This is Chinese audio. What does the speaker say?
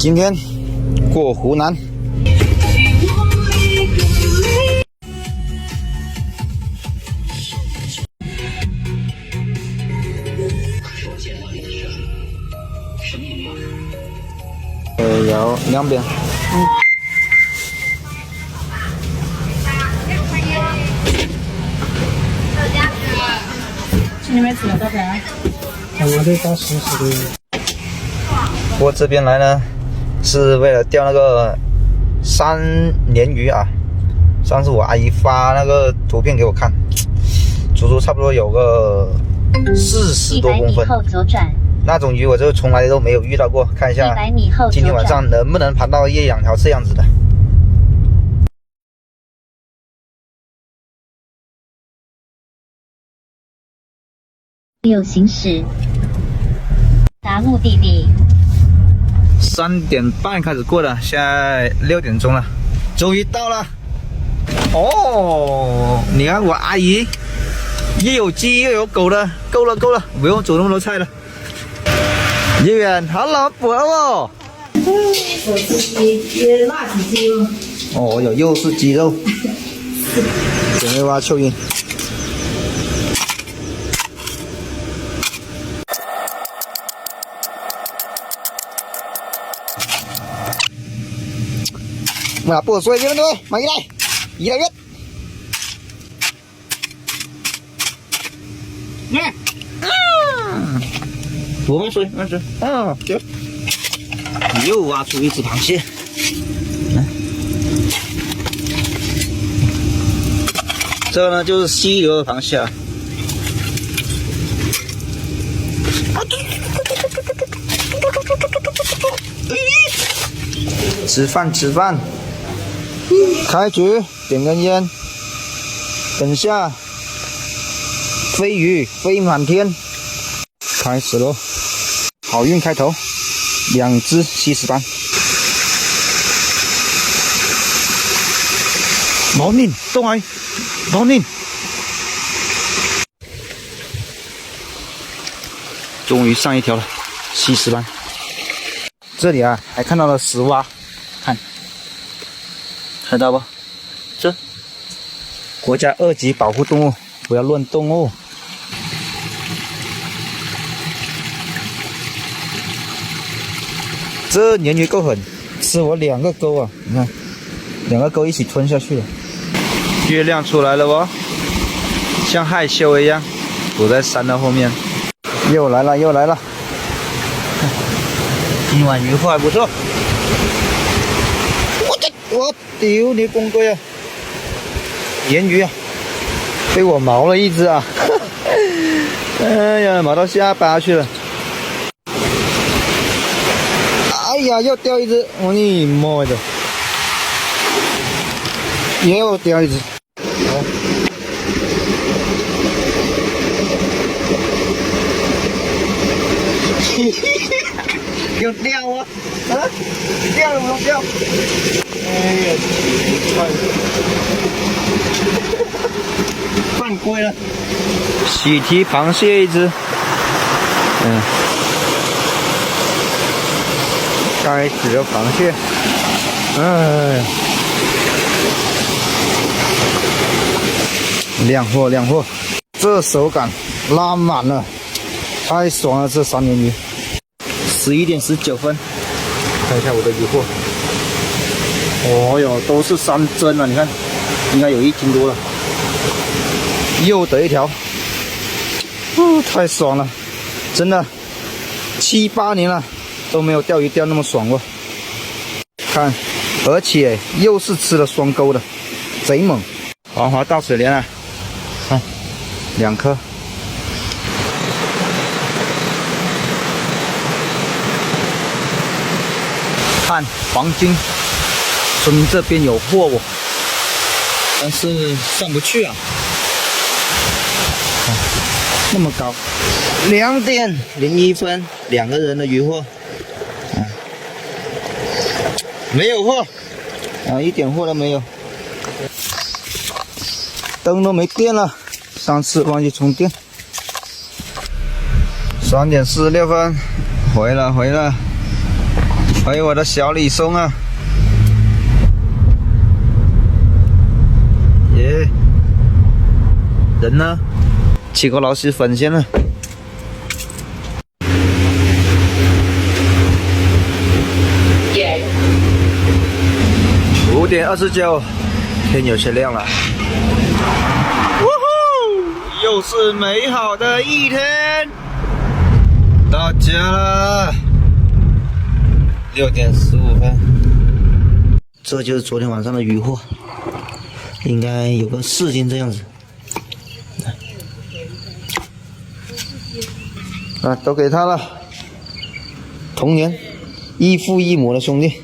今天过湖南。有2边。你们吃了多少？我得打40的。我这边来呢，是为了钓那个三鲶鱼啊。上次我阿姨发那个图片给我看，足足差不多有个40多公分。100米后左转。那种鱼我就从来都没有遇到过，看一下100米后今天晚上能不能盘到1、2条这样子的。右行驶，达目的地。3点半开始过了，现在6点钟了，终于到了。哦，你看我阿姨又有鸡又有狗的，够了够了，不用煮那么多菜了。叶远，好老婆哦。我自己辣子鸡肉。哦，又是鸡肉，准备挖蚯蚓。Mà bùa xuôi với nó thôi, mấy cái này, ý là biết. Nè. Bùa mang xuôi. Chết.又挖出一只螃蟹。这个呢就是溪流的螃蟹啊。吃饭。开局，点根烟，等下飞鱼飞满天，开始喽！好运开头，2只西施斑。Morning， 东海 ，Morning， 终于上一条了，西施斑。这里啊，还看到了石蛙，看到不？这国家2级保护动物，不要乱动哦。这鲶鱼够狠，吃我2个钩啊！你看，2个钩一起吞下去了。月亮出来了哦，像害羞一样躲在山的后面。又来了！今晚鱼货还不错。我丢你公龟啊！鲶鱼啊，被我毛了一只啊！哎呀，毛到下巴去了！哎呀，又掉一只！我的妈的！又掉一只！有掉啊！掉了没有掉？哎呀，犯规了！喜提螃蟹一只，该死的螃蟹，哎呀，亮货，这手感拉满了，太爽了！这3鲶鱼，11点19分，看一下我的鱼货。哦哟，都是3针啊！你看，应该有1斤多了。又得一条，太爽了！真的，7、8年了都没有钓鱼钓那么爽过。看，而且又是吃了双钩的，贼猛！黄花大水莲啊，看2颗。看黄金。说明这边有货哦，但是上不去啊！那么高，2点01分，2个人的渔获，没有货啊，一点货都没有，灯都没电了，上次忘记充电。3点46分，回了，还有我的小李松啊，耶，人呢？七个老师分线了。5:29，天有些亮了。呜呼，又是美好的一天，到家了。6:15，这就是昨天晚上的渔获，应该有个4斤这样子。啊，都给他了。童年异父异母的兄弟。